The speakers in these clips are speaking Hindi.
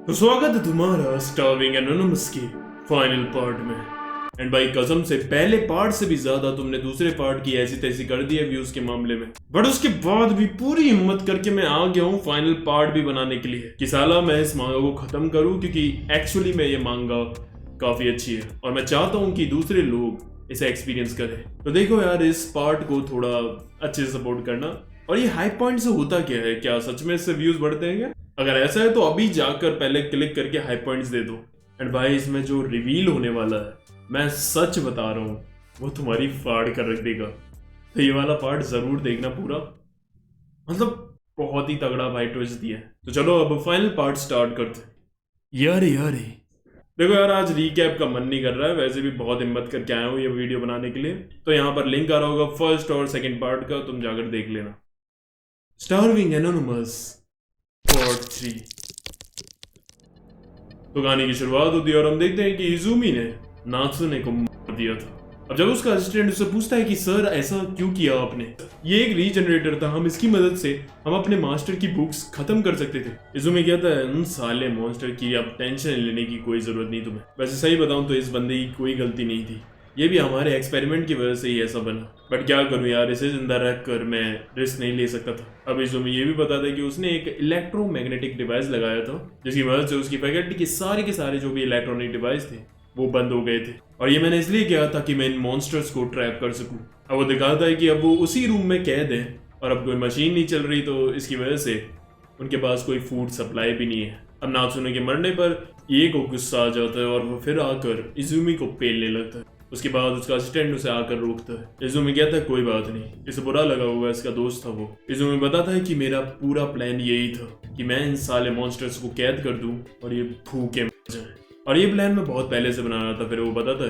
तो स्वागत है तुम्हारा स्टार्विंग एनोनिमस के फाइनल पार्ट में। एंड भाई कसम से पहले पार्ट से भी ज्यादा तुमने दूसरे पार्ट की ऐसी तैसी कर दी है व्यूज के मामले में, बट उसके बाद भी पूरी हिम्मत करके मैं आ गया हूँ फाइनल पार्ट भी बनाने के लिए कि साला मैं इस मांगा को खत्म करूँ, क्योंकि एक्चुअली में ये मांगा काफी अच्छी है और मैं चाहता हूँ कि दूसरे लोग इसे एक्सपीरियंस करें। तो देखो यार, इस पार्ट को थोड़ा अच्छे से सपोर्ट करना। और ये हाई पॉइंट से होता क्या है, क्या सच में इससे व्यूज बढ़ते हैं क्या? अगर ऐसा है तो अभी जाकर पहले क्लिक करके हाई पॉइंट्स दे दो। एंड भाई इसमें जो रिवील होने वाला है, मैं सच बता रहा हूँ, वो तुम्हारी फाड़ कर रख देगा। तो ये वाला पार्ट जरूर देखना पूरा, मतलब बहुत ही तगड़ा भाई ट्विस्ट दिया है। तो चलो अब फाइनल पार्ट स्टार्ट करते हैं। यार देखो यार, आज रीकैप का मन नहीं कर रहा है, वैसे भी बहुत हिम्मत करके आया हूँ ये वीडियो बनाने के लिए। तो यहाँ पर लिंक आ रहा होगा फर्स्ट और सेकंड पार्ट का, तुम जाकर देख लेना। Starving anonymous part 3। तो गाने की शुरुआत होती है और हम देखते हैं कि इजुमी ने नात्सुने को मार दिया था। अब जब उसका असिस्टेंट उससे पूछता है कि सर ऐसा क्यों किया आपने, ये एक रीजनरेटर था, हम इसकी मदद से हम अपने मास्टर की बुक्स खत्म कर सकते थे। इजुमी कहता है उन साले मॉन्स्टर की अब टेंशन लेने की कोई जरूरत नहीं तुम्हें। वैसे सही बताऊं तो इस बंदे की कोई गलती नहीं थी, ये भी हमारे एक्सपेरिमेंट की वजह से ही ऐसा बना। बट क्या करूं यार, इसे जिंदा रखकर मैं रिस्क नहीं ले सकता था। अब इजुमी ये भी बताता है कि उसने एक इलेक्ट्रोमैग्नेटिक डिवाइस लगाया था, जिसकी मदद से उसकी फैकल्टी के सारे जो भी इलेक्ट्रॉनिक डिवाइस थे वो बंद हो गए थे। और ये मैंने इसलिए किया था कि मैं इन मॉन्स्टर्स को ट्रैप कर सकूं। अब वो दिखाता है कि अब वो उसी रूम में कैद है और अब कोई मशीन नहीं चल रही, तो इसकी वजह से उनके पास कोई फूड सप्लाई भी नहीं है। अब नात्सुने के मरने पर ये को गुस्सा आ जाता है और वो फिर आकर इजुमी को पेलने लगता है। उसके बाद उसका असिस्टेंट उसे आकर रोकता है। इजुमी कहता है कोई बात नहीं, इसे बुरा लगा होगा, इसका दोस्त था वो। इजुमी बताता है कि मेरा पूरा प्लान यही था कि मैं इन साले मॉन्स्टर्स को कैद कर दूं और ये भूखे मर जाएं। और ये प्लान मैं बहुत पहले से बना रहा था। फिर वो बताता है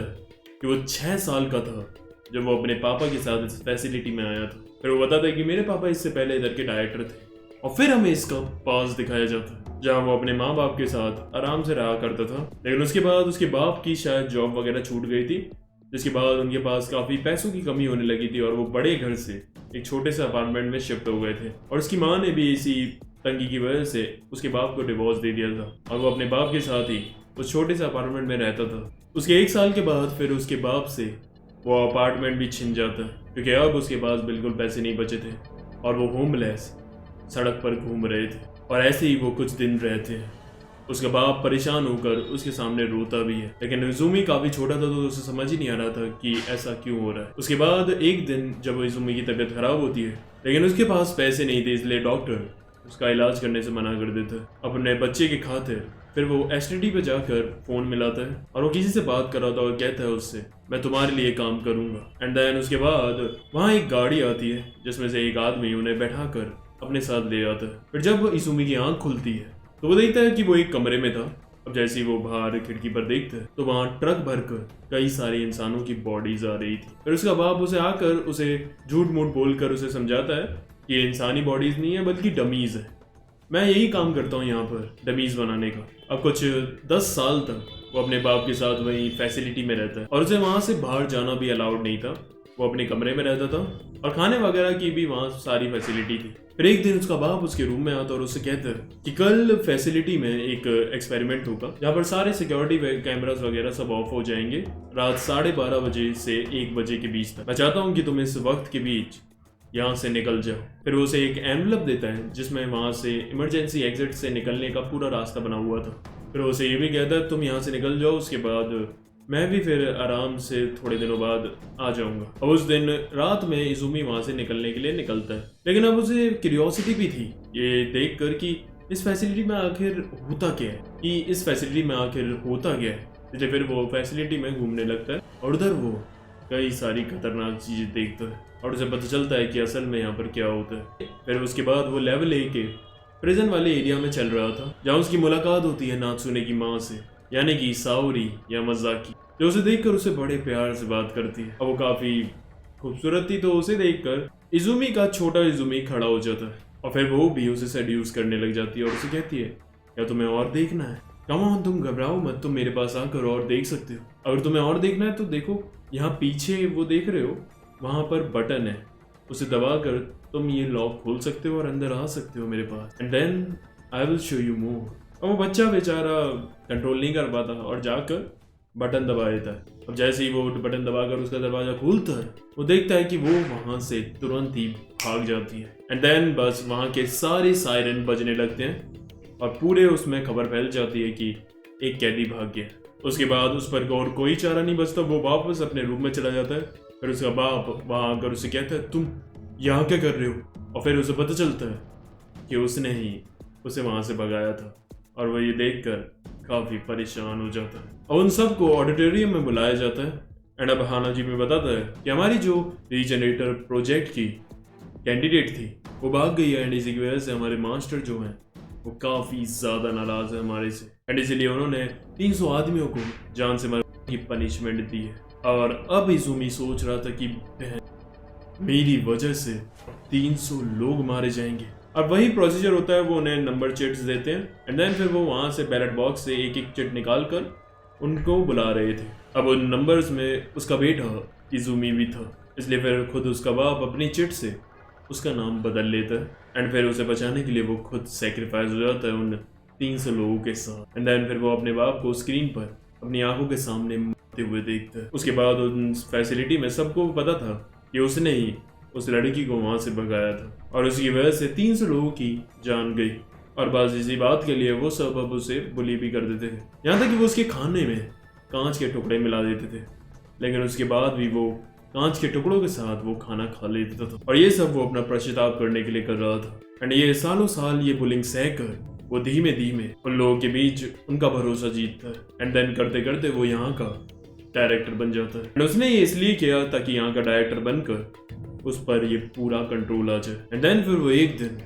कि वो 6 साल का था जब वो अपने पापा के साथ इस फैसिलिटी में आया था। फिर वो बताता है कि मेरे पापा इससे पहले इधर के डायरेक्टर थे। और फिर हमें इसका पास दिखाया जाता है जहाँ वो अपने माँ बाप के साथ आराम से रहा करता था, लेकिन उसके बाद उसके बाप की शायद जॉब वगैरह छूट गई थी, जिसके बाद उनके पास काफी पैसों की कमी होने लगी थी और वो बड़े घर से एक छोटे से अपार्टमेंट में शिफ्ट हो गए थे। और उसकी माँ ने भी इसी तंगी की वजह से उसके बाप को डिवोर्स दे दिया था और वो अपने बाप के साथ ही उस छोटे से अपार्टमेंट में रहता था। उसके 1 साल के बाद फिर उसके बाप से वो अपार्टमेंट भी छिन जाता है, क्योंकि अब उसके पास बिल्कुल पैसे नहीं बचे थे और वो होमलेस सड़क पर घूम रहे थे। और ऐसे ही वो कुछ दिन रहते हैं। उसका बाप परेशान होकर उसके सामने रोता भी है, लेकिन इजुमी काफी छोटा था तो उसे समझ ही नहीं आ रहा था कि ऐसा क्यों हो रहा है। उसके बाद एक दिन जब इजुमी की तबीयत खराब होती है, लेकिन उसके पास पैसे नहीं थे, इसलिए डॉक्टर उसका इलाज करने से मना कर देता है अपने बच्चे के खातिर। फिर वो एसटीडी पे जाकर फोन मिलाता है और वो किसी से बात कर रहा था और कहता है उससे मैं तुम्हारे लिए काम करूंगा। एंड देन उसके बाद वहाँ एक गाड़ी आती है जिसमें से एक आदमी उन्हें बैठाकर अपने साथ ले आता है। फिर जब इजुमी की आंख खुलती है तो वो देखता है कि वो एक कमरे में था। अब जैसे ही वो बाहर खिड़की पर देखता है तो वहाँ ट्रक भरकर कई सारे इंसानों की बॉडीज आ रही थी। फिर उसका बाप उसे आकर उसे झूठ मूठ बोलकर उसे समझाता है कि ये इंसानी बॉडीज नहीं है बल्कि डमीज है। मैं यही काम करता हूँ यहाँ पर डमीज बनाने का। अब कुछ 10 साल तक वो अपने बाप के साथ वही फैसिलिटी में रहता है और उसे वहाँ से बाहर जाना भी अलाउड नहीं था। वो अपने कमरे में रहता था और खाने वगैरह की भी वहाँ सारी फैसिलिटी थी। फिर एक दिन उसका बाप उसके रूम में आता और उससे कहता है कि कल फैसिलिटी में एक एक्सपेरिमेंट होगा जहाँ पर सारे सिक्योरिटी कैमरास वगैरह सब ऑफ हो जाएंगे रात 12:30 बजे से 1 बजे के बीच तक। मैं चाहता हूँ कि तुम इस वक्त के बीच यहाँ से निकल जाओ। फिर वो उसे एक एनवलप देता है जिसमें वहाँ से इमरजेंसी एग्जिट से निकलने का पूरा रास्ता बना हुआ था। फिर वो उसे ये भी कहता है तुम यहाँ से निकल जाओ, उसके बाद मैं भी फिर आराम से थोड़े दिनों बाद आ जाऊंगा। अब उस दिन रात में इजुमी वहां से निकलने के लिए निकलता है, लेकिन अब उसे क्यूरियोसिटी भी थी ये देखकर कि इस फैसिलिटी में आखिर होता क्या है, इसलिए फिर वो फैसिलिटी में घूमने लगता है और उधर वो कई सारी खतरनाक चीजें देखता है और उसे पता चलता है कि असल में यहाँ पर क्या होता है। फिर उसके बाद वो लेवल 1 के प्रिजन वाले एरिया में चल रहा था जहाँ उसकी मुलाकात होती है नात्सुने की माँ से, यानी कि साओरी या मजाकी, जो उसे देखकर उसे बड़े प्यार से बात करती है। अब वो काफी खूबसूरत थी तो उसे देखकर इजुमी का छोटा इजुमी खड़ा हो जाता है और फिर वो भी उसे सेड्यूस करने लग जाती है और उसे कहती है क्या तुम्हें और देखना है? कम ऑन, तुम घबराओ मत, तुम मेरे पास आकर और देख सकते हो। अगर तुम्हें और देखना है तो देखो यहाँ पीछे वो देख रहे हो, वहां पर बटन है, उसे दबाकर तुम ये लॉक खोल सकते हो और अंदर आ सकते हो मेरे पास। And then I will show you more. अब वो बच्चा बेचारा कंट्रोल नहीं कर पाता और जाकर बटन दबा देता है। अब जैसे ही वो बटन दबाकर उसका दरवाजा खोलता है, वो देखता है कि वो वहां से तुरंत ही भाग जाती है। एंड देन बस वहां के सारे सायरन बजने लगते हैं और पूरे उसमें खबर फैल जाती है कि एक कैदी भाग गया। उसके बाद उस पर और कोई चारा नहीं बचता, वो वापस अपने रूम में चला जाता है। फिर उसका बाप वहां आकर उसे कहता है तुम यहाँ क्या कर रहे हो, और फिर उसे पता चलता है कि उसने ही उसे वहां से भगाया था और वो ये देखकर काफी परेशान हो जाता है। और उन सबको ऑडिटोरियम में बुलाया जाता है। एंड अब हाना जी में बताता है कि हमारी जो रीजनरेटर प्रोजेक्ट की कैंडिडेट थी वो भाग गई है, एंड इसी की वजह से हमारे मास्टर जो हैं वो काफी ज्यादा नाराज है हमारे से, एंड इसलिए उन्होंने 300 आदमियों को जान से मारने की पनिशमेंट दी है। और अब इजुमी सोच रहा था कि मेरी वजह से 300 लोग मारे जाएंगे। अब वही प्रोसीजर होता है, वो उन्हें नंबर चिट्स देते हैं एंड देन फिर वो वहां से बैलेट बॉक्स से एक एक चिट निकाल कर उनको बुला रहे थे। अब उन नंबर्स में उसका बेटा इजुमी भी था, इसलिए फिर खुद उसका बाप अपनी चिट से उसका नाम बदल लेता है एंड फिर उसे बचाने के लिए वो खुद सेक्रीफाइस हो जाता है उन 300 लोगों के साथ। एंड देन फिर वो अपने बाप को स्क्रीन पर अपनी आंखों के सामने मरते हुए देखता है। उसके बाद उन फैसिलिटी में सबको पता था कि उसने ही उस लड़की को वहां से भगाया था और उसकी वजह से 300 लोगों की जान गई। और बस इसी बात के लिए वो सब अब उसे बुली भी कर देते थे, यहाँ तक कि वो उसके खाने में कांच के टुकड़े मिला देते थे, लेकिन उसके बाद भी वो कांच के टुकड़ों के साथ वो खाना खा लेता था। और ये सब वो अपना पश्चाताप करने के लिए कर रहा था। एंड ये सालों साल ये बुलिंग सहकर वो धीमे धीमे उन लोगों के बीच उनका भरोसा जीतता है एंड देन करते करते वो यहाँ का डायरेक्टर बन जाता है। एंड उसने ये इसलिए किया ताकि यहाँ का डायरेक्टर बनकर उस पर ये पूरा कंट्रोल आ जाए एंड देन फिर वो एक दिन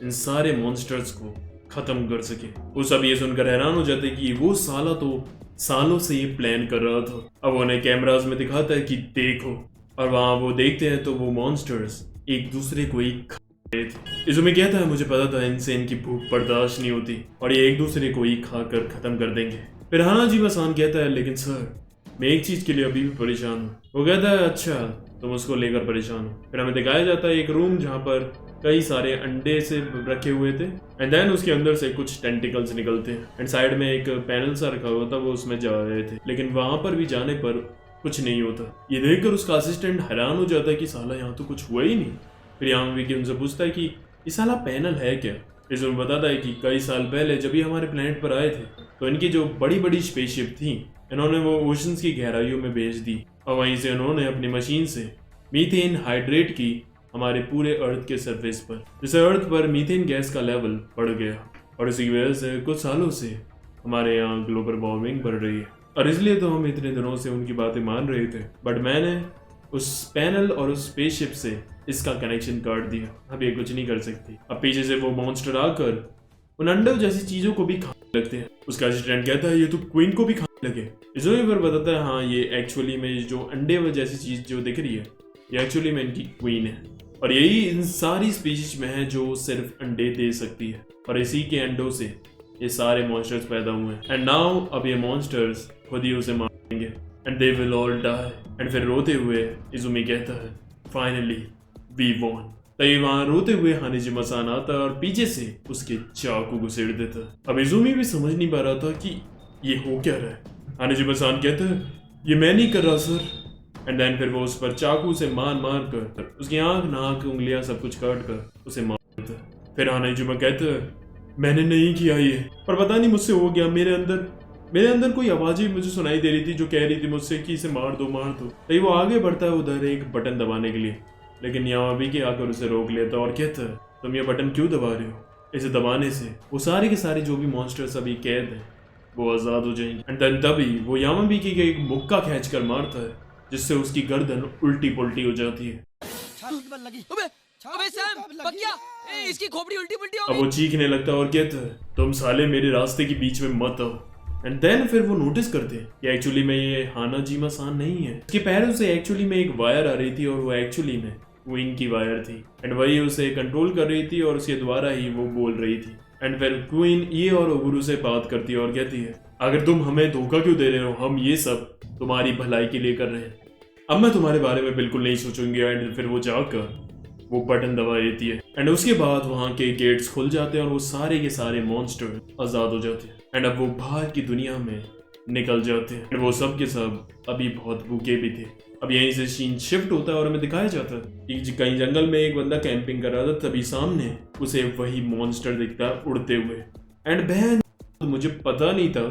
इन सारे मॉन्स्टर्स को खत्म कर सके। वो सब ये सुनकर हैरान हो जाते कि वो साला तो सालों से ये प्लान कर रहा था। अब उन्हें कैमरास में दिखाता है कि देखो, और वहां वो देखते हैं तो वो मॉन्स्टर्स एक दूसरे को एक खा रहे थे। इसमें कहता है मुझे पता था इनसे इनकी भूख बर्दाश्त नहीं होती और ये एक दूसरे को ही खाकर खत्म कर देंगे। फिर हाना जी मसान कहता है लेकिन सर मैं एक चीज के लिए अभी भी परेशान हूँ। वो कहता है अच्छा तुम उसको लेकर परेशान हो। फिर हमें दिखाया जाता है एक रूम जहाँ पर कई सारे अंडे से रखे हुए थे एंड देन उसके अंदर से कुछ टेंटिकल्स निकलते हैं एंड साइड में एक पैनल सा रखा हुआ था, वो उसमें जा रहे थे, लेकिन वहां पर भी जाने पर कुछ नहीं होता। ये देखकर उसका असिस्टेंट हैरान हो जाता है कि साला यहाँ तो कुछ हुआ ही नहीं। फिर यहाँ विकी उनसे पूछता है कि ये साला पैनल है क्या। इसमें बताता है कि कई साल पहले जब ये हमारे प्लेनेट पर आए थे तो इनकी जो बड़ी बड़ी स्पेसशिप थी इन्होंने वो ओशंस की गहराइयों में भेज दी और वहीं से उन्होंने अपनी मशीन से मीथेन हाइड्रेट की हमारे पूरे अर्थ के सरफेस पर, जिससे अर्थ पर मीथेन गैस का लेवल बढ़ गया और इसी वजह से कुछ सालों से हमारे यहाँ ग्लोबल वार्मिंग बढ़ रही है। और इसलिए तो हम इतने दिनों से उनकी बातें मान रहे थे, बट मैंने उस पैनल और उस स्पेसशिप से इसका कनेक्शन काट दिया। अब ये कुछ नहीं कर सकती। अब पीछे से वो मॉन्स्टर आकर उन अंडों जैसी चीजों को भी खाने लगते हैं। उसका असिस्टेंट कहता है ये तो क्वीन को भी खाने लगे। इसमें पर बताता है हाँ ये एक्चुअली में जो अंडे जैसी चीज जो दिख रही है ये एक्चुअली में इनकी क्वीन है और यही इन सारी स्पीशीज में है जो सिर्फ अंडे दे सकती है और इसी के अंडों से ये सारे मॉन्स्टर्स पैदा हुए हैं। एंड नाउ अब ये मॉन्स्टर्स खुद ही उसे मारेंगे and they will all die. And फिर रोते हुए इजुमी कहता है फाइनली वी वॉन। तभी वहां रोते हुए हानिजिमा-सान आता है और पीछे से उसके चाकू घुसेड़ देता है। अब इजुमी भी समझ नहीं पा रहा था कि ये हो क्या रहा है। हानिजिमा-सान कहता है ये मैं नहीं कर रहा सर। एंड देन फिर वो उस पर चाकू से मार कर उसकी आंख नाक उंगलियां सब कुछ काट कर उसे मार देता है। फिर हानिजिमा कहता है मैंने नहीं किया ये, पर पता नहीं मुझसे हो गया। मेरे अंदर कोई आवाजें मुझे सुनाई दे रही थी जो कह रही थी मुझसे कि इसे मार दो। तभी वो आगे बढ़ता है उधर एक बटन दबाने के लिए, लेकिन यहाँ अभी के आकर उसे रोक लेता और कहता है तुम ये बटन क्यों दबा रहे हो। इसे दबाने से वो सारे के सारे जो भी मॉन्स्टर्स अभी कैद हैं वो आजाद हो जाएंगे। एंड देन तभी वो यामाबीकी के एक मुक्का खींच कर मारता है जिससे उसकी गर्दन उल्टी पुल्टी हो जाती है। अबे सैम, पकिया, इसकी खोपड़ी उल्टी पुल्टी हो गई। अब वो चीखने लगता है और कहता है तुम साले मेरे रास्ते के बीच में मत आओ। एंड देन फिर वो नोटिस करते हैं कि एक्चुअली में ये हानाजिमा-सान नहीं है। उसके पैरों से एक्चुअली में एक वायर आ रही थी और वो एक्चुअली में क्वीन की वायर थी एंड वही उसे कंट्रोल कर रही थी और उसके द्वारा ही वो बोल रही थी। एंड फिर क्वीन ये और ओगुरु से बात करती है और कहती है अगर तुम हमें धोखा क्यों दे रहे हो, हम ये सब तुम्हारी भलाई के लिए कर रहे हैं। अब मैं तुम्हारे बारे में बिल्कुल नहीं सोचूंगी। एंड फिर वो जाकर वो बटन दबा देती है एंड उसके बाद वहाँ के गेट्स खुल जाते हैं और वो सारे के सारे मॉन्स्टर आजाद हो जाते हैं एंड अब वो बाहर की दुनिया में निकल जाते हैं। वो सब के सब अभी बहुत भूखे भी थे। अब यहीं से सीन शिफ्ट होता है और हमें दिखाया जाता है कि कहीं जंगल में एक बंदा कैंपिंग कर रहा था, तभी सामने उसे वही मॉन्स्टर दिखता है उड़ते हुए। एंड बहन, मुझे पता नहीं था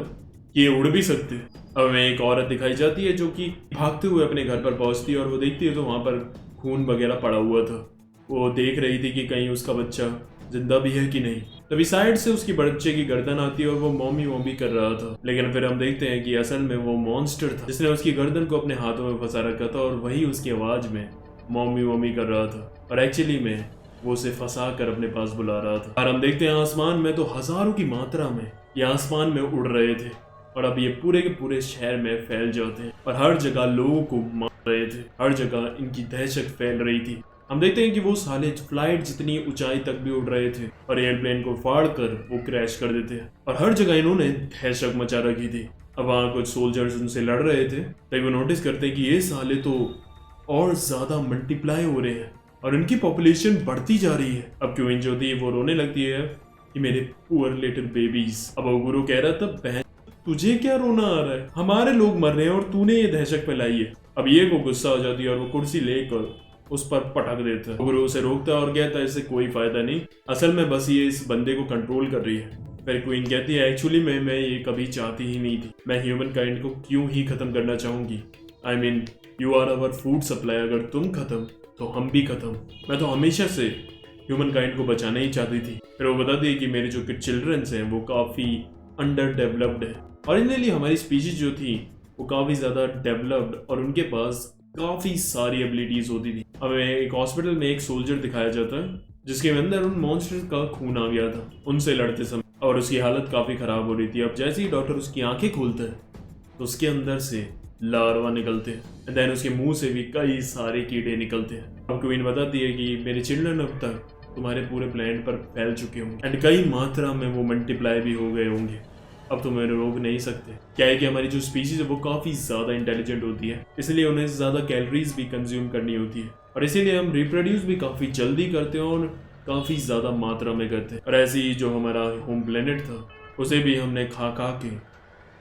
कि ये उड़ भी सकते। अब हमें एक औरत दिखाई जाती है जो कि भागते हुए अपने घर पर पहुंचती है और वो देखती है तो वहां पर खून वगैरह पड़ा हुआ था। वो देख रही थी कि कहीं उसका बच्चा जिंदा भी है कि नहीं। तभी साइड से उसकी बच्चे की गर्दन आती है और वो मॉमी कर रहा था। लेकिन फिर हम देखते हैं कि असल में वो मॉन्स्टर था जिसने उसकी गर्दन को अपने हाथों में फंसा रखा था और वही उसकी आवाज में मॉमी कर रहा था और एक्चुअली में वो उसे फंसा कर अपने पास बुला रहा था। और हम देखते हैं आसमान में तो हजारों की मात्रा में ये आसमान में उड़ रहे थे और अब ये पूरे के पूरे शहर में फैल जाते हैं और हर जगह लोगों को मार रहे थे। हर जगह इनकी दहशत फैल रही थी। हम देखते हैं कि वो साले फ्लाइट जितनी ऊंचाई तक भी उड़ रहे थे और एयरप्लेन को फाड़ कर वो क्रैश कर देते हैं और हर जगह इन्होंने दहशत मचा रखी थी। अब वहाँ कुछ सोल्जर्स उनसे लड़ रहे थे तभी वो नोटिस करते हैं कि ये साले तो और ज्यादा मल्टीप्लाई हो रहे हैं और इनकी पॉपुलेशन बढ़ती जा रही है। अब क्वीन जो थी वो रोने लगती है कि मेरे पुअर लिटिल बेबीज। अब वो गुरु कह रहा था, बहन तुझे क्या रोना आ रहा है, हमारे लोग मर रहे हैं और तूने ये दहशत फैलाई है। अब ये को गुस्सा हो जाती है और वो कुर्सी लेकर उस पर पटक देता है। गुरु उसे रोकता है और कहता है इससे कोई फायदा नहीं, असल में बस ये इस बंदे को कंट्रोल कर रही है। फिर क्वीन कहती है एक्चुअली मैं ये कभी चाहती ही नहीं थी, मैं ह्यूमन काइंड को क्यों ही खत्म करना चाहूंगी। I mean you are our food supply, अगर तुम खत्म तो हम भी खत्म। मैं तो हमेशा से ह्यूमन काइंड को बचाना ही चाहती थी। फिर वो बताती है कि मेरे जो चिल्ड्रंस हैं वो काफी अंडर डेवलप्ड है। ओरिजिनली हमारी स्पीशीज जो थी वो काफी ज्यादा डेवलप्ड और उनके पास काफी सारी एबिलिटीज होती थी। हमें एक हॉस्पिटल में एक सोल्जर दिखाया जाता है जिसके अंदर उन मॉन्स्टर का खून आ गया था उनसे लड़ते समय और उसकी हालत काफी खराब हो रही थी। अब जैसे ही डॉक्टर उसकी आंखें खोलता है तो उसके अंदर से लार्वा निकलते हैं, देन उसके मुंह से भी कई सारे कीड़े निकलते हैं। अब क्वीन बताती है कि मेरे चिल्ड्रन अब तक तुम्हारे पूरे प्लेनेट पर फैल चुके होंगे एंड कई मात्रा में वो मल्टीप्लाई भी हो गए होंगे। अब तो मेरे रोक नहीं सकते। क्या है कि हमारी जो स्पीशीज है वो काफी ज्यादा इंटेलिजेंट होती है, इसलिए उन्हें ज्यादा कैलोरीज भी कंज्यूम करनी होती है और इसीलिए हम रिप्रोड्यूस भी काफी जल्दी करते हैं और काफी ज्यादा मात्रा में करते हैं। और ऐसे ही जो हमारा होम प्लेनेट था उसे भी हमने खा के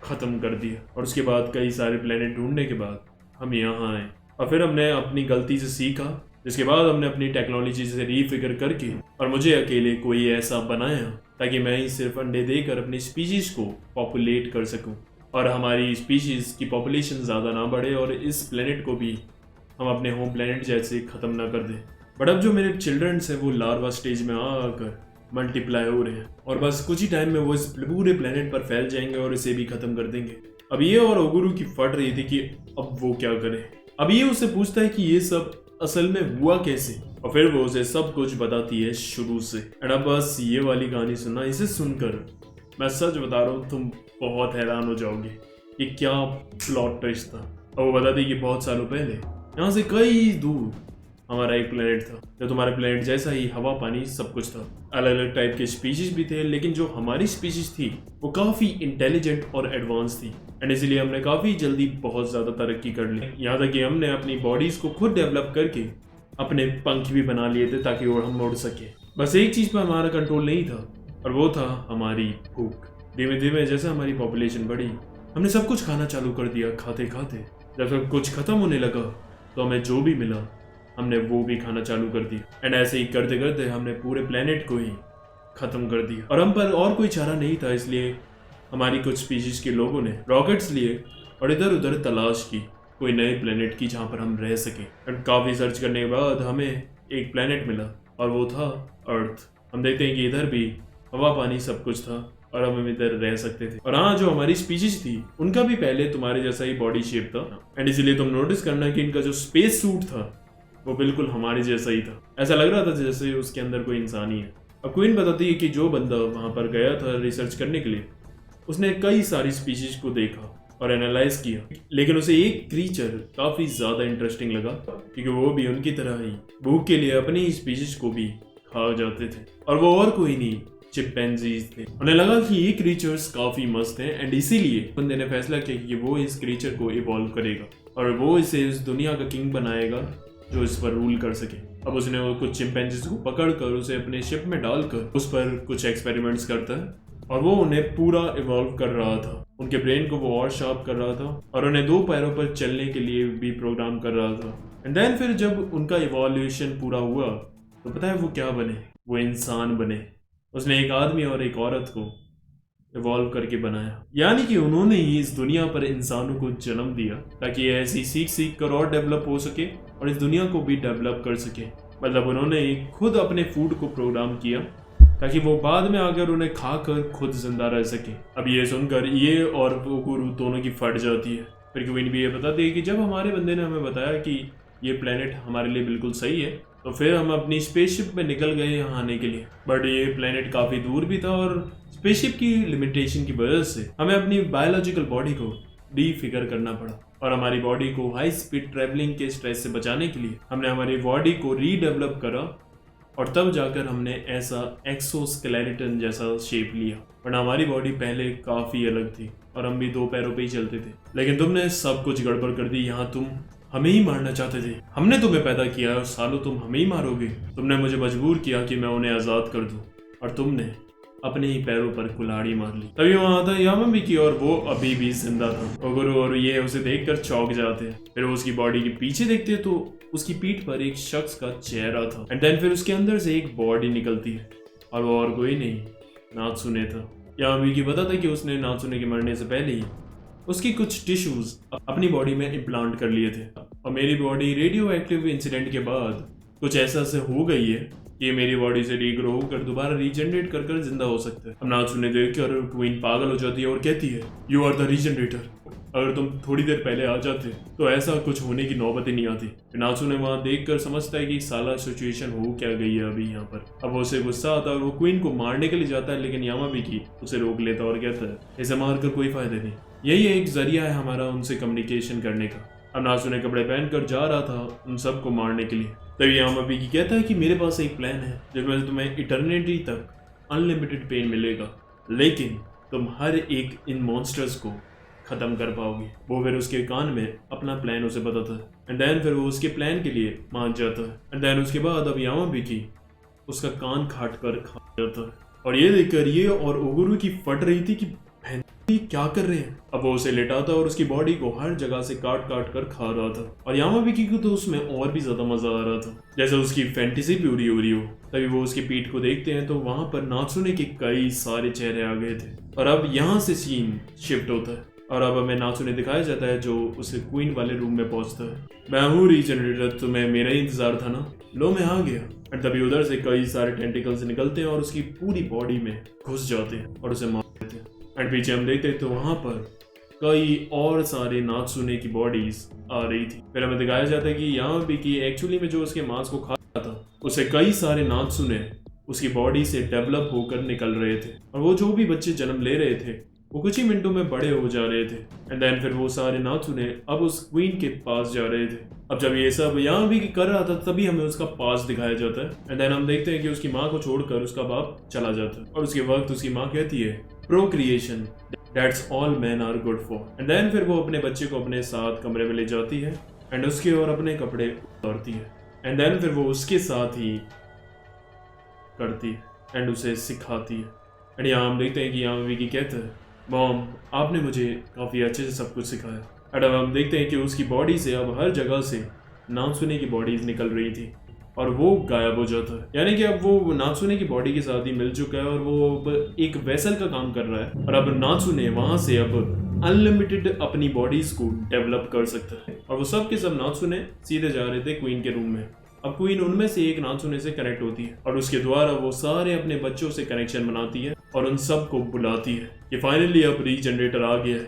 खत्म कर दिया और उसके बाद कई सारे प्लेनेट ढूंढने के बाद हम यहाँ आए और फिर हमने अपनी गलती से सीखा, जिसके बाद हमने अपनी टेक्नोलॉजी से रीफिगर करके और मुझे अकेले कोई ऐसा बनाया ताकि मैं ही सिर्फ अंडे देकर अपनी स्पीशीज को पॉपुलेट कर सकूं और हमारी स्पीशीज की पॉपुलेशन ज़्यादा ना बढ़े और इस प्लेनेट को भी हम अपने होम प्लेनेट जैसे ख़त्म ना कर दें। बट अब जो मेरे चिल्ड्रंस हैं वो लार्वा स्टेज में आकर मल्टीप्लाई हो रहे हैं और बस कुछ ही टाइम में वो इस पूरे प्लेनेट पर फैल जाएंगे और इसे भी ख़त्म कर देंगे। अब ये और ओगुरु की फट रही थी कि अब वो क्या करे। अब ये उससे पूछता है कि ये सब असल में हुआ कैसे और फिर वो उसे सब कुछ बताती है शुरू से। एंड अब बस ये वाली कहानी सुनना, इसे सुनकर मैं सच बता रहा हूँ तुम बहुत हैरान हो जाओगे कि क्या प्लॉट ट्विस्ट था। और वो बताती है कि बहुत सालों पहले यहाँ से कई दूर हमारा एक प्लेनेट था जो तुम्हारे प्लेनेट जैसा ही हवा पानी सब कुछ था। अलग अलग टाइप के स्पीशीज भी थे, लेकिन जो हमारी स्पीशीज थी वो काफी इंटेलिजेंट और एडवांस थी एंड इसीलिए हमने काफी जल्दी बहुत ज्यादा तरक्की कर ली। यहाँ तक कि हमने अपनी बॉडीज को खुद डेवलप करके अपने पंख भी बना लिए थे ताकि हम उड़ सके। बस एक चीज पर हमारा कंट्रोल नहीं था और वो था हमारी भूख। धीमे धीमे जैसे हमारी पॉपुलेशन बढ़ी हमने सब कुछ खाना चालू कर दिया। खाते खाते जब सब कुछ खत्म होने लगा तो हमें जो भी मिला हमने वो भी खाना चालू कर दिया एंड ऐसे ही करते करते हमने पूरे प्लेनेट को ही खत्म कर दिया। और हम पर और कोई चारा नहीं था, इसलिए हमारी कुछ स्पीशीज के लोगों ने रॉकेट्स लिए और इधर उधर तलाश की कोई नए प्लेनेट की जहाँ पर हम रह सके। एंड काफ़ी सर्च करने के बाद हमें एक प्लेनेट मिला और वो था अर्थ। हम देखते हैं कि इधर भी हवा पानी सब कुछ था और हम इधर रह सकते थे। और हाँ, जो हमारी स्पीशीज थी उनका भी पहले तुम्हारे जैसा ही बॉडी शेप था एंड इसीलिए तुम नोटिस करना कि इनका जो स्पेस सूट था वो बिल्कुल हमारे जैसा ही था। ऐसा लग रहा था जैसे उसके अंदर कोई इंसान ही है। अब क्वीन बताती है कि जो बंदा वहाँ पर गया था रिसर्च करने के लिए उसने कई सारी स्पीशीज को देखा और एनालाइज किया, लेकिन उसे एक क्रीचर काफी ज्यादा इंटरेस्टिंग लगा क्योंकि वो भी उनकी तरह ही भूख के लिए अपनी ही स्पीशीज को भी खा जाते थे और वो और कोई नहीं चिंपैंजीज थे। उन्हें लगा कि ये क्रीचर्स काफी मस्त हैं एंड इसीलिए बंदे ने फैसला किया कि वो इस क्रीचर को इवॉल्व करेगा और वो इसे इस दुनिया का किंग बनाएगा जो इस पर रूल कर सके। अब उसने वो कुछ चिंपैंजीज को पकड़कर उसे अपने शिप में डालकर उस पर कुछ एक्सपेरिमेंट्स करता है और वो उन्हें पूरा इवॉल्व कर रहा था। उनके ब्रेन को वो और शार्प कर रहा था और उन्हें 2 पैरों पर चलने के लिए भी प्रोग्राम कर रहा था। एंड देन फिर जब उनका इवोल्यूशन पूरा हुआ तो पता है वो क्या बने? वो इंसान बने। उसने एक आदमी और एक औरत को इवॉल्व करके बनाया, यानी कि उन्होंने ही इस दुनिया पर इंसानों को जन्म दिया ताकि ये ऐसी सीख कर और डेवलप हो सके और इस दुनिया को भी डेवलप कर सके। मतलब उन्होंने खुद अपने फूड को प्रोग्राम किया ताकि वो बाद में आकर उन्हें खाकर खुद जिंदा रह सके। अब ये सुनकर ये और वो गुरु दोनों की फट जाती है। फिर क्वीन भी ये बताती है कि जब हमारे बंदे ने हमें बताया कि ये प्लेनेट हमारे लिए बिल्कुल सही है तो फिर हम अपनी स्पेसशिप में निकल गए यहाँ आने के लिए, बट ये प्लेनेट काफ़ी दूर भी था और स्पेसशिप की लिमिटेशन की वजह से हमें अपनी बायोलॉजिकल बॉडी को डीफिगर करना पड़ा और हमारी बॉडी को हाई स्पीड ट्रैवलिंग के स्ट्रेस से बचाने के लिए हमने हमारी बॉडी को रीडेवलप करा और तब जाकर हमने ऐसा एक्सोस्केलेटन जैसा शेप लिया। वरना हमारी बॉडी पहले काफ़ी अलग थी और हम भी 2 पैरों पे ही चलते थे, लेकिन तुमने सब कुछ गड़बड़ कर दी। यहाँ तुम हमें ही मारना चाहते थे, हमने तुम्हें पैदा किया और सालों तुम हमें ही मारोगे। तुमने मुझे मजबूर किया कि मैं उन्हें आज़ाद कर दूं और तुमने अपने ही पैरों पर कुल्हाड़ी मार ली। तभी वहां आता यामाबी और वो अभी भी जिंदा था। ओगुरु और ये उसे देखकर चौंक जाते हैं। फिर वो उसकी बॉडी के पीछे देखते तो उसकी पीठ पर एक शख्स का चेहरा था। एंड देन फिर उसके अंदर से एक बॉडी निकलती है और वो और कोई नहीं, नात्सुने था। यामाबी पता था कि उसने नात्सुने के मरने से पहले ही उसकी कुछ टिश्यूज अपनी बॉडी में इम्प्लांट कर लिए थे और मेरी बॉडी रेडियो एक्टिव इंसिडेंट के बाद कुछ ऐसा से हो गई है कि मेरी बॉडी से रीग्रो होकर दोबारा रीजनरेट कर जिंदा हो सकता है। अब नात्सुने देखकर क्वीन पागल हो जाती है और कहती है यू आर द रीजनरेटर, अगर तुम थोड़ी देर पहले आ जाते तो ऐसा कुछ होने की नौबत ही नहीं आती। नात्सुने वहां देखकर समझता है कि साला सिचुएशन हो क्या गई है अभी यहाँ पर। अब उसे गुस्सा आता है और वो क्वीन को मारने के लिए जाता है, लेकिन यामाबी उसे रोक लेता और कहता है इसे मारकर कोई फायदा नहीं, यही एक जरिया है हमारा उनसे कम्युनिकेशन करने का। अब नात्सुने कपड़े पहनकर जा रहा था उन सबको मारने के लिए। तभी यामाबी कहता है कि मेरे पास एक प्लान है जिसमें से तुम्हें इटर्निटी तक अनलिमिटेड पेन मिलेगा, लेकिन तुम हर एक इन मॉन्स्टर्स को खत्म कर पाओगे। वो फिर उसके कान में अपना प्लान उसे बताता है एंड देन फिर वो उसके प्लान के लिए मान जाता है। एंड देन उसके बाद अब यामाबी उसका कान काट कर खा जाता है और ये देखकर ये और ओगुरु की फट रही थी कि क्या कर रहे हैं। अब वो उसे लेटाता और उसकी बॉडी को हर जगह से काट काट कर खा रहा था और यामाबी को तो उसमें और भी ज्यादा मजा आ रहा था, जैसे उसकी फैंटेसी पूरी हो रही हो। तभी वो उसकी पीठ को देखते हैं तो वहां पर नात्सुने के कई सारे चेहरे आ गए थे और अब यहाँ से सीन शिफ्ट होता है और अब हमें नात्सुने दिखाया जाता है जो उसे क्वीन वाले रूम में पहुंचता है। मैं हूँ रीजनरेटर, तुम्हें मेरा ही इंतजार था ना, लो मैं आ गया। और तभी उधर से कई सारे टेंटिकल्स निकलते हैं और उसकी पूरी बॉडी में घुस जाते हैं और उसे मार देते हैं। एंड पीछे हम देखते हैं तो वहां पर कई और सारे नात्सुने की बॉडीज आ रही थी। फिर हमें दिखाया जाता है कि यामाबी एक्चुअली में जो उसके मांस को खा रहा था उसे कई सारे नात्सुने उसकी बॉडी से डेवलप होकर निकल रहे थे और वो जो भी बच्चे जन्म ले रहे थे वो कुछ ही मिनटों में बड़े हो जा रहे थे। एंड देन फिर वो सारे नात्सुने अब उस क्वीन के पास जा रहे थे। अब जब ये सब यामाबी कर रहा था तभी हमें उसका पास दिखाया जाता है एंड देन हम देखते हैं कि उसकी माँ को छोड़कर उसका बाप चला जाता है और उसके वक्त उसकी माँ कहती है procreation, that's all man are good for. And then फिर वो अपने बच्चे को अपने साथ कमरे में ले जाती है एंड उसके और अपने कपड़े उतारती है एंड देन फिर वो उसके साथ ही करती है एंड उसे सिखाती है। एंड यहाँ हम देखते हैं कि यामाबी कहता है मॉम आपने मुझे काफ़ी अच्छे से सब कुछ सिखाया। एंड अब हम देखते हैं कि उसकी बॉडी से अब हर जगह से नात्सुने की बॉडीज निकल रही थी और वो गायब हो जाता है, यानी कि अब वो नात्सुने की बॉडी के साथ ही मिल चुका है और वो अब एक वेसल का काम कर रहा है और अब नात्सुने वहां से अब अनलिमिटेड अपनी बॉडीज को डेवलप कर सकता है। और वो सब के सब नात्सुने सीधे जा रहे थे क्वीन के रूम में। अब क्वीन उनमें से एक नात्सुने से कनेक्ट होती है और उसके द्वारा वो सारे अपने बच्चों से कनेक्शन बनाती है और उन सब को बुलाती है कि फाइनली अब रीजनरेटर आ गया है,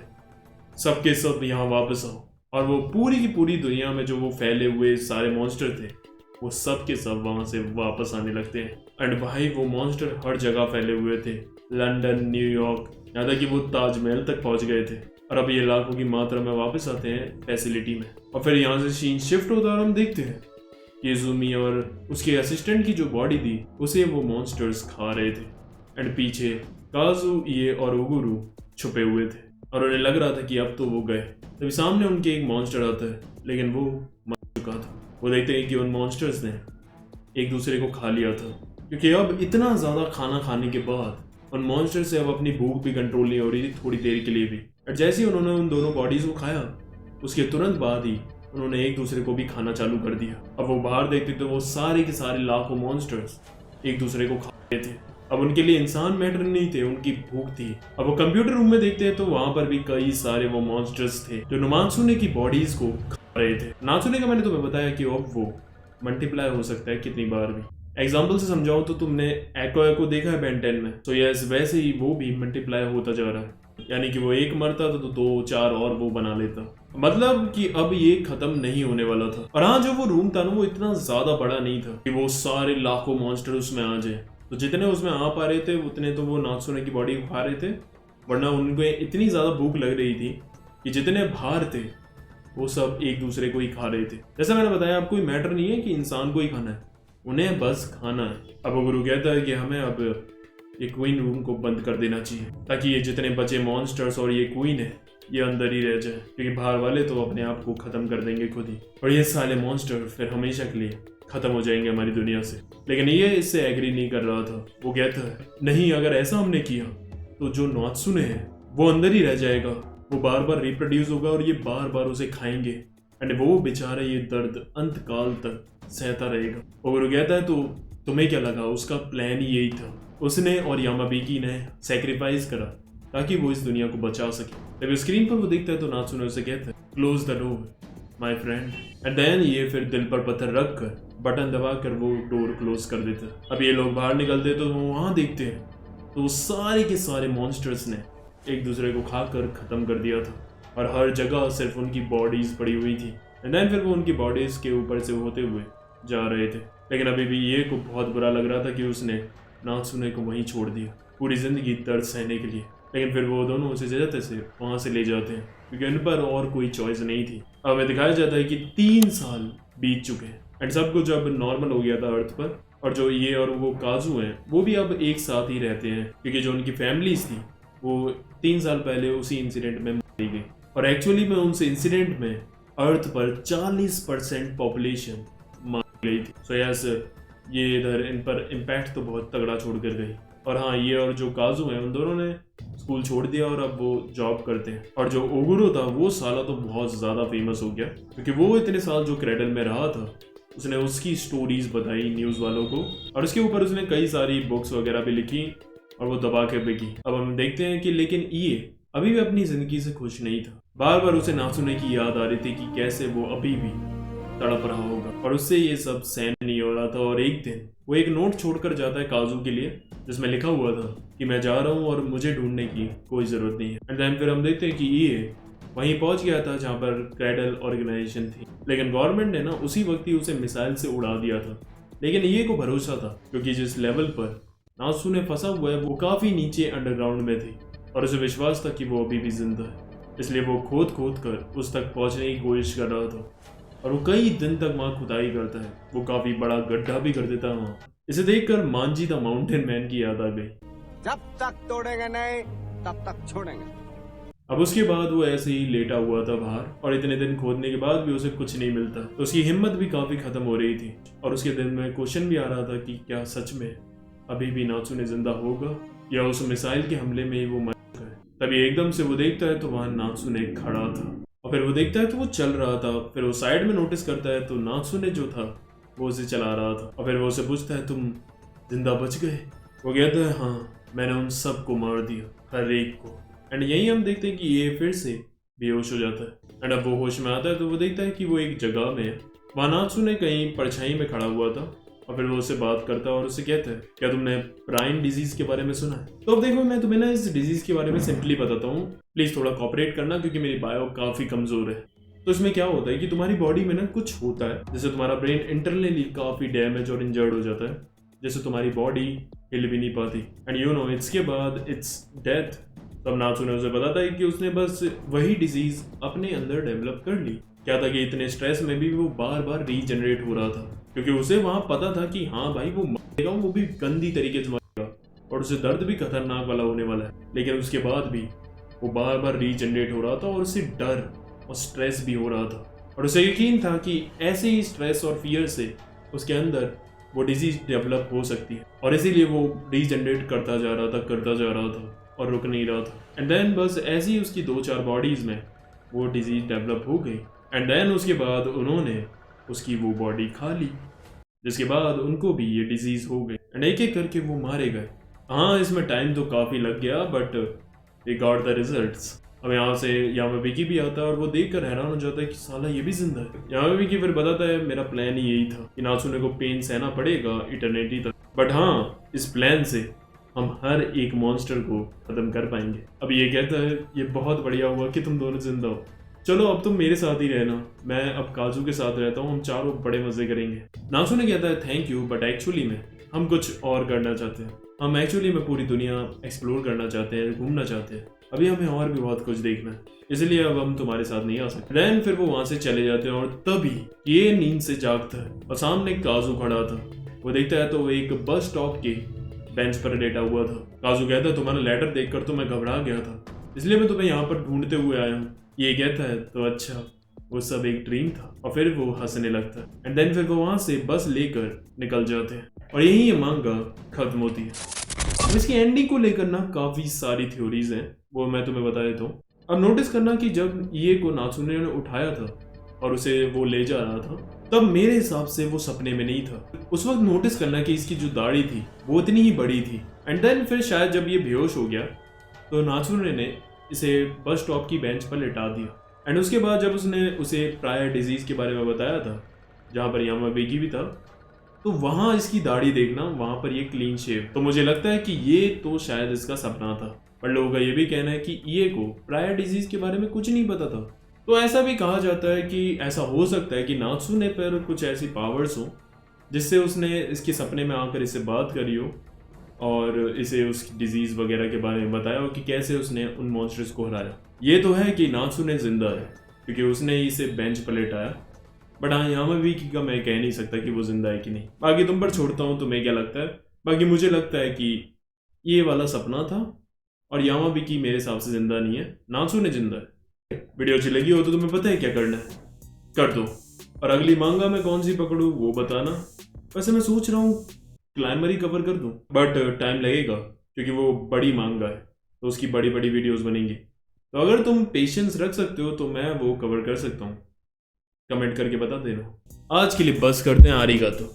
सबके सब यहाँ वापस आओ। और वो पूरी की पूरी दुनिया में जो वो फैले हुए सारे मॉन्स्टर थे वो सब के सब वहां से वापस आने लगते हैं। एंड भाई वो मॉन्स्टर हर जगह फैले हुए थे, लंदन, न्यूयॉर्क, यहाँ तक कि वो ताजमहल तक पहुंच गए थे और अब ये लाखों की मात्रा में वापस आते हैं फैसिलिटी में। और फिर यहाँ से सीन शिफ्ट होता है और हम देखते हैं इजुमी और उसके असिस्टेंट की जो बॉडी थी उसे वो मॉन्स्टर्स खा रहे थे एंड पीछे काजू, ये और ओगुरु छुपे हुए थे और उन्हें लग रहा था कि अब तो वो गए। तभी सामने उनके एक मॉन्स्टर आता है लेकिन वो मर चुका था। वो देखते हैं कि उन मॉन्स्टर्स ने एक दूसरे को खा लिया था, क्योंकि अब इतना ज़्यादा खाना खाने के बाद उन मॉन्स्टर से अब अपनी भूख भी कंट्रोल नहीं हो रही थी थोड़ी देर के लिए भी। और जैसे ही उन्होंने उन दोनों बॉडीज को खाया, उसके तुरंत बाद ही उन्होंने एक दूसरे को भी खाना चालू कर दिया। अब वो बाहर देखते तो वो सारे के सारे लाखों मॉन्स्टर्स एक दूसरे को खा रहे थे। अब उनके लिए इंसान मैटर नहीं थे, उनकी भूख थी। अब वो कंप्यूटर रूम में देखते हैं तो वहां पर भी कई सारे वो मॉन्स्टर्स थे जो नात्सुने की बॉडीज को खा रहे थे। नात्सुने का मैंने तुम्हें बताया कि अब वो मल्टीप्लाई हो सकता है कितनी बार भी। एग्जाम्पल से समझाऊं तो तुमने एको देखा है बेन 10 में, तो यस वैसे ही वो भी मल्टीप्लाई होता जा रहा है। यानी कि वो एक मरता तो 2-4 और वो बना लेता। मतलब कि अब ये खत्म नहीं होने वाला था। और हाँ, जो वो रूम था ना वो इतना ज्यादा बड़ा नहीं था कि वो सारे लाखों मॉन्स्टर उसमें आ जाए। तो जितने उसमें आ पा रहे थे उतने तो वो नात्सुने की बॉडी को खा रहे थे, वरना उनको इतनी ज्यादा भूख लग रही थी कि जितने बाहर थे वो सब एक दूसरे को ही खा रहे थे। जैसा मैंने बताया, अब कोई मैटर नहीं है कि इंसान को ही खाना है, उन्हें बस खाना है। अब वो गुरु कहता है कि हमें अब ये क्वीन रूम को बंद कर देना चाहिए ताकि ये जितने बचे मॉन्स्टर्स और ये क्वीन है ये अंदर ही रह जाए, क्योंकि बाहर वाले तो अपने आप को खत्म कर देंगे खुद ही, और ये सारे मॉन्स्टर फिर हमेशा के लिए खत्म हो जाएंगे हमारी दुनिया से। लेकिन ये इससे एग्री नहीं कर रहा था। वो कहता है नहीं, अगर ऐसा हमने किया तो जो नात्सुने है वो अंदर ही रह जाएगा, वो बार बार रिप्रोड्यूस होगा और ये बार बार उसे खाएंगे, एंड वो बेचारा ये दर्द अंत काल तक सहता रहेगा। और वो कहता है तो तुम्हें क्या लगा, उसका प्लान ही यही था। उसने और यामाबीकी ने सैक्रिफाइस करा ताकि वो इस दुनिया को बचा सके। जब स्क्रीन पर वो देखता है तो नात्सुने उसे कहता है close the door my friend, and then ये फिर दिल पर पत्थर रख कर बटन दबाकर वो डोर क्लोज कर देता है। अब ये लोग बाहर निकलते तो वो वहां देखते हैं तो सारे के सारे मॉन्स्टर्स ने एक दूसरे को खाकर खत्म कर दिया था और हर जगह सिर्फ उनकी बॉडीज पड़ी हुई थी। एंड देन फिर वो उनकी बॉडीज के ऊपर से होते हुए जा रहे थे। लेकिन अभी भी ये को बहुत बुरा लग रहा था कि उसने नात्सुने को वहीं छोड़ दिया पूरी जिंदगी दर्द सहने के लिए। लेकिन फिर वो दोनों उसे जजते से वहां से ले जाते हैं क्योंकि उन पर और कोई चॉइस नहीं थी। अब हमें दिखाया जाता है कि 3 साल बीत चुके हैं एंड सब कुछ अब नॉर्मल हो गया था अर्थ पर, और जो ये और वो काजू हैं वो भी अब एक साथ ही रहते हैं क्योंकि जो उनकी फैमिलीज थी वो 3 साल पहले उसी इंसिडेंट में मारी गई। और एक्चुअली में उस इंसिडेंट में अर्थ पर 40% पॉपुलेशन मारी गई थी। सो यस, ये इधर इन पर इम्पैक्ट तो बहुत तगड़ा छोड़ कर गई। और हाँ, ये और जो काजू हैं उन दोनों ने स्कूल छोड़ दिया और अब वो जॉब करते हैं। और जो ओगुरो था वो साला तो बहुत ज़्यादा फेमस हो गया क्योंकि वो इतने साल जो क्रेडल में रहा था उसने उसकी स्टोरीज बताई न्यूज़ वालों को, और उसके ऊपर उसने कई सारी बुक्स वगैरह भी लिखी और वो दबा के भी की। अब हम देखते हैं कि लेकिन ये अभी भी अपनी ज़िंदगी से खुश नहीं था। बार बार उसे नात्सुने की याद आ रही थी कि कैसे वो अभी भी तड़प रहा होगा और उससे ये सब सहन नहीं हो रहा था। और एक दिन वो एक नोट छोड़कर जाता है काजू के लिए जिसमें लिखा हुआ था कि मैं जा रहा हूँ और मुझे ढूंढने की कोई ज़रूरत नहीं है। एंड देन फिर हम देखते हैं कि ये वहीं पहुंच गया था जहाँ पर क्रेडल ऑर्गेनाइजेशन थी, लेकिन गवर्नमेंट ने ना उसी वक्त ही उसे मिसाइल से उड़ा दिया था। लेकिन ये को भरोसा था क्योंकि जिस लेवल पर नात्सुने फंसा हुआ है वो काफ़ी नीचे अंडरग्राउंड में थी और उसे विश्वास था कि वो अभी भी जिंदा है, इसलिए वो खोद खोद कर उस तक पहुंचने की कोशिश कर रहा था। और वो कई दिन तक वहाँ खुदाई करता है, वो काफ़ी बड़ा गड्ढा भी कर देता है वहाँ। इसे देखकर मांजी द माउंटेन मैन की याद आ गई। जब तक तोड़ेंगे नहीं तब तक छोड़ेंगे। अब उसके बाद वो ऐसे ही लेटा हुआ था बाहर और इतने दिन खोदने के बाद भी उसे कुछ नहीं मिलता, तो उसकी हिम्मत भी काफ़ी ख़त्म हो रही थी और उसके दिल में क्वेश्चन भी आ रहा था कि क्या सच में अभी भी नात्सुने जिंदा होगा या उस मिसाइल के हमले में वो मर गया। तभी एकदम से वो देखता है तो वहाँ नात्सुने खड़ा था और फिर वो देखता है तो वो चल रहा था। फिर वो साइड में नोटिस करता है तो नात्सुने जो था वो उसे चला रहा था और फिर वो उसे पूछता है तुम जिंदा बच गए। वो कहता है हाँ, मैंने उन सबको मार दिया, हर एक को। एंड यही हम देखते हैं कि ये फिर से बेहोश हो जाता है। एंड अब वो होश में आता है तो वो देखता है कि वो एक जगह में है। वहाँ नात्सुने कहीं परछाई में खड़ा हुआ था और फिर वो उससे बात करता है और उससे कहता है क्या तुमने प्राइम डिजीज के बारे में सुना है? तो अब देखो, मैं तुम्हें ना इस डिजीज के बारे में सिंपली बताता हूँ, प्लीज थोड़ा कॉपरेट करना क्योंकि मेरी बायो काफी कमजोर है। तो इसमें क्या होता है कि तुम्हारी बॉडी में ना कुछ होता है जैसे तुम्हारा ब्रेन इंटरनली काफी डैमेज और इंजर्ड हो जाता है, जैसे तुम्हारी बॉडी हिल भी नहीं पाती एंड यू नो इसके बाद इट्स डेथ। तब नात्सुने उसे बताता है कि उसने बस वही डिजीज अपने अंदर डेवलप कर ली। क्या था कि इतने स्ट्रेस में भी वो बार बार रीजनरेट हो रहा था क्योंकि उसे वहां पता था कि हाँ भाई वो मरेगा, वो भी गंदी तरीके से मरेगा और उसे दर्द भी खतरनाक वाला होने वाला है। लेकिन उसके बाद भी वो बार बार रीजनरेट हो रहा था और उसे डर और स्ट्रेस भी हो रहा था और उसे यकीन था कि ऐसे ही स्ट्रेस और फियर से उसके अंदर वो डिजीज डेवलप हो सकती है, और इसीलिए वो रीजनरेट करता जा रहा था और रुक नहीं रहा था। एंड देन बस ऐसी ही उसकी 2-4 बॉडीज में वो डिजीज डेवलप हो गई। एंड देन उसके बाद उन्होंने उसकी वो बॉडी खा ली, जिसके बाद उनको भी ये डिजीज हो गई एंड एक एक करके वो मारे गए। हाँ, इसमें टाइम तो काफ़ी लग गया, but they got the results. अब यहाँ से यामाबेकी भी आता है और वो देखकर हैरान हो जाता है कि साला ये भी जिंदा है। यामाबेकी फिर बताता है मेरा प्लान ही यही था कि नात्सुने को पेन सहना पड़ेगा इटर्निटी तक, बट हाँ, इस प्लान से हम हर एक मॉन्स्टर को खत्म कर पाएंगे। अब ये कहता है ये बहुत बढ़िया हुआ कि तुम दोनों जिंदा हो, चलो अब तुम मेरे साथ ही रहना, मैं अब काजू के साथ रहता हूँ, हम चारों बड़े मजे करेंगे। नात्सुने कहता है थैंक यू, बट एक्चुअली में हम कुछ और करना चाहते हैं, हम एक्चुअली में पूरी दुनिया एक्सप्लोर करना चाहते हैं, घूमना चाहते हैं, अभी हमें और भी बहुत कुछ देखना है, इसलिए अब हम तुम्हारे साथ नहीं आ सकते। देन फिर वो वहां से चले जाते हैं और तभी ये नींद से जागता है और सामने काजू खड़ा था। वो देखता है तो वो एक बस स्टॉप के बेंच पर लेटा हुआ था। काजू कहता है तुम्हारा लेटर देखकर तो मैं घबरा गया था, इसलिए मैं तुम्हें यहाँ पर ढूंढते हुए आया हूँ। ये कहता है तो अच्छा, वो सब एक ड्रीम था, और फिर वो हंसने लगता है। एंड देन फिर वो वहां से बस लेकर निकल जाते हैं और यही ये मांगा खत्म होती है। अब इसकी एंडिंग को लेकर ना काफी सारी थ्योरीज हैं, वो मैं तुम्हें बता देता हूँ। अब नोटिस करना कि जब ये को नात्सुने ने उठाया था और उसे वो ले जा रहा था, तब मेरे हिसाब से वो सपने में नहीं था। उस वक्त नोटिस करना कि इसकी जो दाढ़ी थी वो इतनी ही बड़ी थी। एंड देन फिर शायद जब ये बेहोश हो गया तो नात्सुने ने इसे बस स्टॉप की बेंच पर लिटा दिया। एंड उसके बाद जब उसने उसे प्रायर डिजीज के बारे में बताया था, जहाँ पर यामाबेकी भी था, तो वहाँ इसकी दाढ़ी देखना, वहाँ पर ये क्लीन शेव, तो मुझे लगता है कि ये तो शायद इसका सपना था। पर लोगों का ये भी कहना है कि ये को प्रायर डिजीज के बारे में कुछ नहीं पता था। तो ऐसा भी कहा जाता है कि ऐसा हो सकता है कि नात्सुने पर कुछ ऐसी पावर्स हो जिससे उसने इसके सपने में आकर इससे बात करी हो और इसे उस डिजीज वगैरह के बारे में बताया हो कि कैसे उसने उन मॉन्स्टर्स को हराया। ये तो है कि नात्सुने जिंदा है क्योंकि उसने ही इसे बेंच पर लेटाया, बट हाँ, यामाबेकी का मैं कह नहीं सकता कि वो जिंदा है कि नहीं। बाकी तुम पर छोड़ता हूँ, तुम्हें क्या लगता है। बाकी मुझे लगता है कि ये वाला सपना था और यामाबेकी मेरे हिसाब से जिंदा नहीं है, नात्सुने जिंदा है। वीडियो अच्छी लगी हो तो तुम्हें पता है क्या करना है, कर दो, और अगली मांगा मैं कौन सी पकड़ूं वो बताना। वैसे मैं सोच रहा हूँ क्लाइमर ही कवर कर दूं, बट टाइम लगेगा क्योंकि वो बड़ी मांगा है तो उसकी बड़ी बड़ी वीडियोस बनेंगी। तो अगर तुम पेशेंस रख सकते हो तो मैं वो कवर कर सकता हूँ, कमेंट करके बता देना। आज के लिए बस करते हैं, आरिगातो।